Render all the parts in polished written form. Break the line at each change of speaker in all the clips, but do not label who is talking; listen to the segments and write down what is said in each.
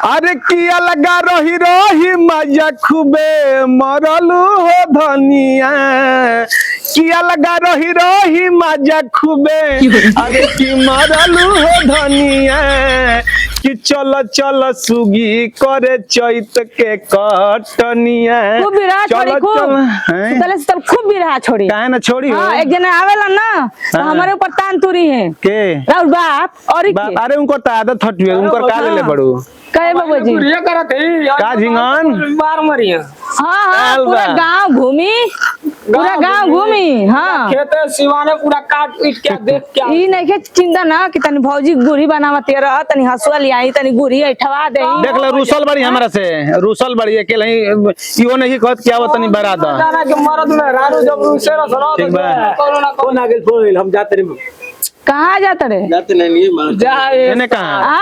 अरे किया लगा रही रही मजा खूबे मरलू हो धनिया किया लगा रही रही मजा खूबे अरे की मरलू हो धनिया कि चल चल सुगी करे चैत के कटनिया
खूब बिरहा छोड़ी खूब खूब बिरहा छोड़ी
काहे ना छोड़ी हो
एक जना आवेला ना तो हमारे ऊपर तान तुरी है
के
राउर बाप और
बाप अरे उनको तो आदत हट गई उनको का ले बड़ू
कहे बाबू जी
ये करत है
का झिंगन
बार मरिया
हाँ पूरा गांव घूमी हाँ
खेते सिवाने पूरा काट पीट के देख के
ई नहीं के चिंता ना कि तनी भौजी गुरी बनावती रह तनी हसुआ लियाई तनी गुरी ऐठवा दे
देख ले रूसल बड़ी हमरा से रूसल बड़ी अकेले ही इहो नहीं कहत क्या वो तनी बरा दा
जाना के मरद में रारू जब रूसे रसरा
ठीक बा
कौन आगे फोन हम जाते रे
कहाँ जाते रे
जाते नहीं जाए
एने कहां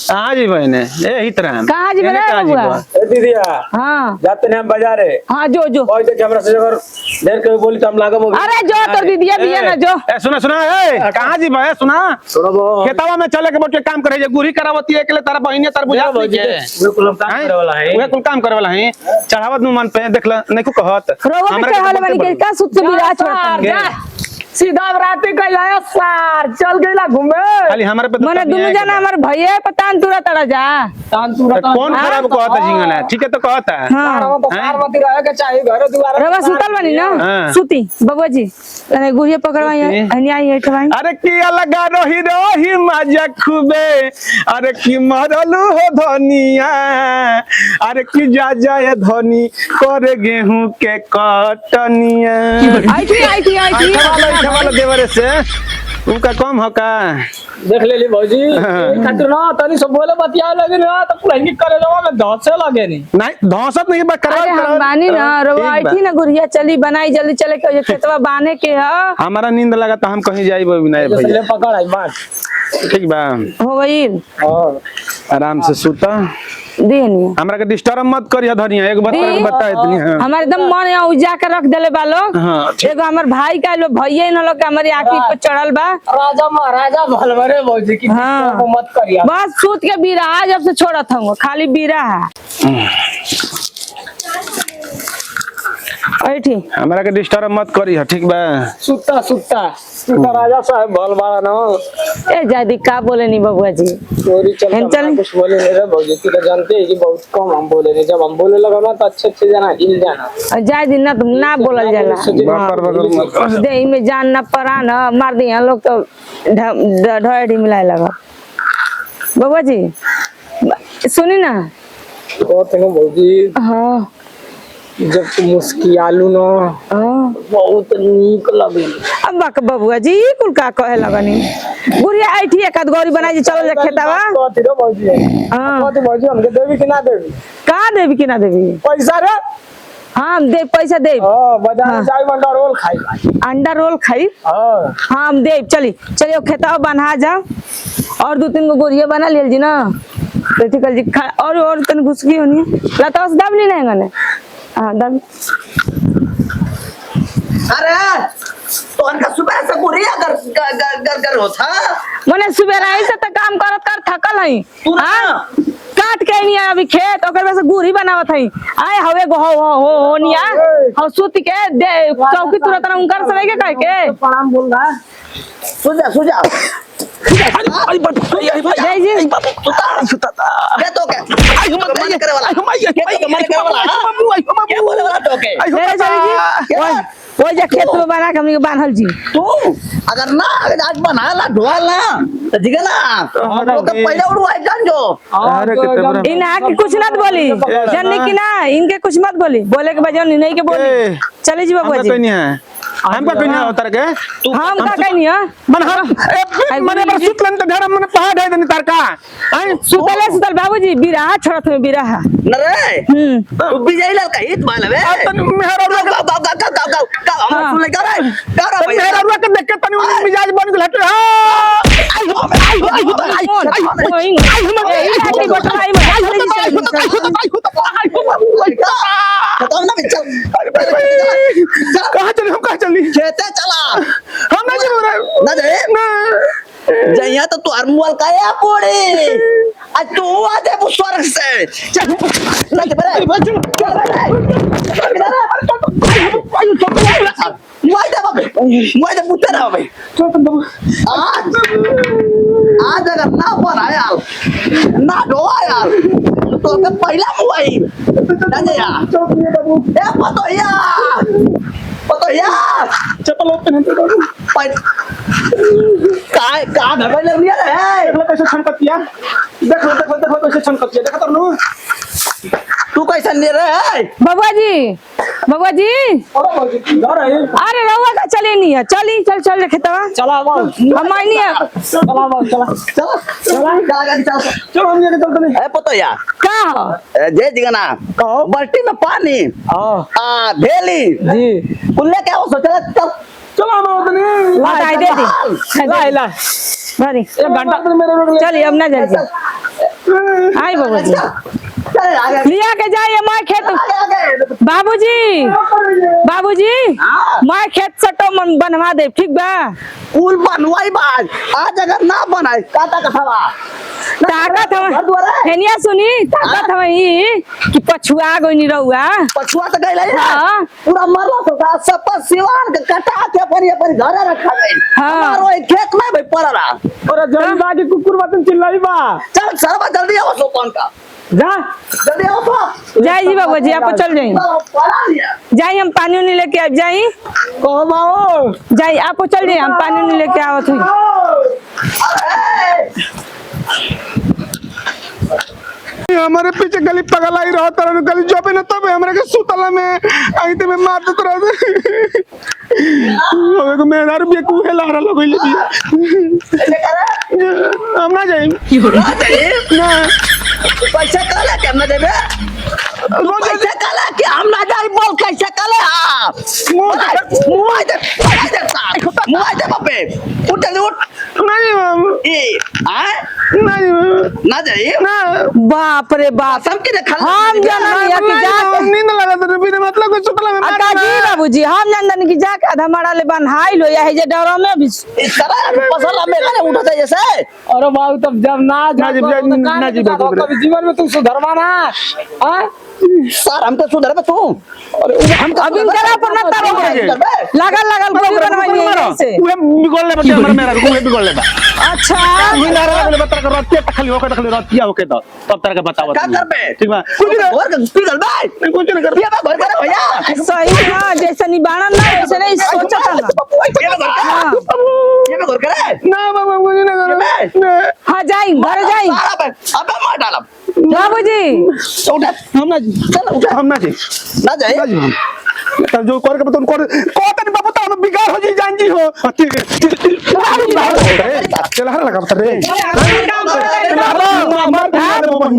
कहां जी बहने एही तरह
कहाँ जी बने बुआ
दीदिया
हाँ
जाते नहीं हम बाजारे
हाँ जो
कोई तो कैमरा से अगर देर के बोली तो हम लागम
अरे जो तो दीदिया बिया ना जो
सुना ए कहां जी भाई सुना
सुनो
खेतवा में चले के बोटे काम करे जे गुरी करावती है अकेले तारा बहिने तार बुझा
वे कुल काम करे वाला है
वे कुल काम करे वाला है चढ़ावत नु मन पे देख ल नहीं को कहत
रोवा के हाल बनी के का सुत बिरा छोड़
सीधा राती का आया सार चल गईला घूमे
खाली हमारे पे
मने दुनु जना हमर भैया पतान तुरा तड़ा जा
तान तू
कौन खराब कहता झिंगना ठीक है तो कहता
हां तो सारवती रहे के चाहिए घर दुआर
रवा सुतल बनी ना सुती बाबू जी तने गुरिया पकड़वाई अन्याय हेठवाई
अरे किया लगा रही मजा खूबे अरे की मरलू हो धनिया अरे की जा जाए धनी करे गेहूं के कटनिया
आई
वाला देवरे से उनका कम हो का
देख ले ली भौजी खातिर ना तनी सब बोले बतिया लगे ना तो पुरनी करे जवा में धसे लगे
नहीं धौसत नहीं करवा
अरे हम बानी ना रवा आई थी ना गुरिया चली बनाई जल्दी चले के खेतवा बाने के ह
हमारा नींद लगा तो हम कहीं जाई विनय भैया
ले पकड़ आई बात
ठीक बा
हो गई
हां
आराम से सुता
देनी
हमरा के डिस्टर्ब मत करिया धनिया एक बात बता इतनी
हमारे एकदम मन यहाँ उजा के रख देले बा लोग एगो हमर भाई का लो भैया न लोग हमारी आंखी पे चढ़ल बा
राजा महाराजा भलवरे भौजी की मत करिया
बस सूत के बिरहा जब से छोड़त हूं खाली बिरहा ऐठी
हमरा के डिस्टर्ब मत करिया ठीक बा
सुत्ता राजा साहब भल बाड़ा ना
ए जादी का बोले नी बबुआ जी
चोरी चल कुछ बोले नहीं रे भौजी की तो जानते हैं कि बहुत कम हम बोले नहीं जब हम बोले लगा ना तो अच्छे जना हिल जाना
जादी ना तुम ना बोलल जाला दे में जान ना परा ना मार दिया लोग तो ढोड़ी मिलाए लगा बबुआ जी सुनी ना
और तेरे भौजी
हां
जब तुम मुस्कियालू ना बहुत नीक लगे
अब बाक बबुआ जी कुल का कहे लगनी गुड़िया ऐठी एक गौरी बनाई जे चलो खेतावा
तो तेरे भौजी हां तो भौजी हमके देवी कि ना देवी
का देवी कि ना देवी
पैसा रे
हां दे पैसा दे
हां बाजार जाई अंडा रोल खाई
अंडा रोल खाई
हां
हम दे चलिए खेतावा बना जाओ और 2-3 गो गुड़िया बना लेल जी ना तो कल जी और तन घुसकी होनी लता से दाब नहीं गने हां दाब
अरे तो अनका सुबह से गुरिया कर होता
मने सुबह आई से त काम करत कर थकल हई हां काट के नहीं अभी खेत ओकर में से गुरी बनावत हई आए हवे गो हो निया हो सूती के दे चौकी तुरंत ना उनकर से के कह के
प्रणाम बोल रहा
सुजा
आई भाई
जय जी
सुता
क्या तो क्या मन करे वाला मन करे वाला क्या बोले वाला तो के
मेरे चली जी वो जा खेत में बना के हमनी के बांधल जी
तू अगर ना आज बनाला ढोला तो दिखे ना हम लोग का पहले उड़वाई जान जो
अरे कितने बड़ा
इना के कुछ मत बोली जानने की ना इनके कुछ मत बोली बोले के बजाय नहीं के बोली चली जी बाबू जी
हमका कोई नहीं उतर के
हम का कहनी है
मन हम मने पर सुतलन त घर मन पहाड़ है दनी तार का
सुतल बाबूजी बिरहा छोड़त में बिरहा
न रे तू विजय लाल का हित मान ले
तन मेहरा
गाओ हम सुन ले गा रे
मेहरा के देख के तनी मिजाज बन गेल हटे
कहां चले हम कहां चली खेते चला
हम नहीं जा रहे
ना दे जइया तो तू मुआल काया पोड़े आज तू आ दे स्वर्ग से चल ना दे बरे चल मुआई दे पुत्र ना भाई आज अगर ना बनाया ना डोआ यार तो के पहला मुआई ना दे यार ए पतोया
चप्पल ओपन है
काय का घर में लिया रे
देखो कैसे छनकतिया देखो कैसे छनकतिया देखो तो
तू कैसे ले रहे
बबुआ जी अरे रहुआ का चले नहीं है चल खेतवा
चला
हम आई नहीं है
चलो गाड़ी चल
चलो हम ये चलते नहीं
ए पतोया
का हो?
जे जिगना बाल्टी में पानी आ भेली
जी
कुल्ले क्या हो सोचा चल
चलो हम आओ नहीं
बताई दे दी
ला
भरी
एक घंटा मेरे
चलिए अब ना जल्दी आई बबुआ जी
चल आगे
लिया के जाइए मैं खेत बाबूजी मैं खेत सटो मन बनवा दे ठीक बा
पुल बनवाई बाज आज अगर ना बनाए काटा कथवा
ताकत हम हेनिया सुनी ताकत हम ई कि पछुआ गइनी रहुआ
पछुआ तो गई ले
हाँ।
पूरा मरला तो सब सिवान के कटा के अपन घर रखा गई
हाँ।
हमारो एक खेत में भाई पड़ला
और जल्दी के कुकुर बातन चिल्लाई बा
चल सरवा जल्दी आओ सोपन का
जा
जल्दी आओ तो
जाई जी बाबू जी आप चल जाई जाई हम पानी उनी लेके आ जाई
कौन आओ
जाई आप चल जाई हम पानी उनी लेके आवत हुई
हमारे पीछे गली पगल आई रहा तरह गली जो पे न तब हमरा के सुतला में आई ते में मार देत रह ओए को मेरा रुपया कुहे ला रहा लगइले हम ना जाई ना
पैसा काला के हम देबे पैसा काला के हम ना जाई बोल कैसे काले हां मुआई दे बापे उठ जल्दी उठ
नहीं
ए हां
नहीं
ना जाई
ना बाप रे बाप
सब के खा
हम जाना नहीं कि जा
नींद लगा तो बिना मतलब को सुतला में मार
जी बाबूजी हम जानन कि जा के हमारा ले बन्हाई लो या है जे डरो में भी
इस तरह पसला में गने उठते जैसे
अरे बाबू तब जब ना कभी जीवन में तू सुधरवा ना हां
सर हम तो सुधर पे तू
हम अभी करा पर ना तारो लागल गोली बनवाई है से
उहे बिगड़ ले बच्चे हमरा मेरा उहे बिगड़ ले
अच्छा
उहे नारा ले बता कर रात खाली होके खाली रात किया होके तो तब तरह के बताओ
का कर बे
ठीक बा
कुछ ना घर पिघल बे
कुछ नहीं कर
ये घर कर भैया
सही ना जैसे निबाना ना वैसे नहीं सोचा था ना
ये घर करे
ना बाबा मुझे ना कर
हां जाई घर जाई
अबे मार डालब
बाबूजी
उठ
हम ना
चल उठ
हम ना जी
ना जाए
तब जो कर के बता कर को तनी बाबू तो हम बिगाड़ हो जी जान जी हो चल हर लगा बता रे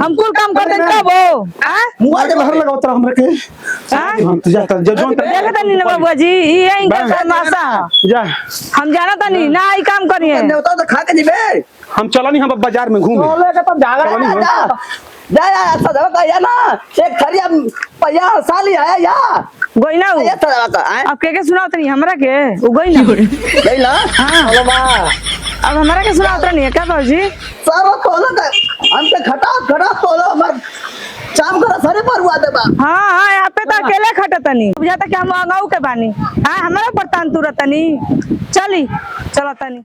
हम कुल काम कर देते हो हां
मुआ के हर लगा बता हमरा के हम तो जाता जो जो
देखता नहीं ना बाबूजी ये यहीं का तमाशा
जा
हम जाना था नहीं ना ई काम करिए
नेवता तो खा के जीबे
हम चला नहीं हम बाजार में घूमे
बोले के तब जागा
जा ऐसा दवा का या ना एक खरिया पैया साली आया या
गोई ना
ये दवा का
अब के सुनाओ नहीं हमरा के उ गोई ना
गईला
हां
चलो बा
अब हमरा के सुनाओ नहीं है क्या बाबूजी
सारा तोला का हम पे खटा तोला हमर शाम कर सरे पर हुआ देबा
हां हां यहाँ पे तो अकेले खटतनी बुझाता कि हम अंगाऊ के बानी हां हमरा पर तान तुरतनी चली चलतनी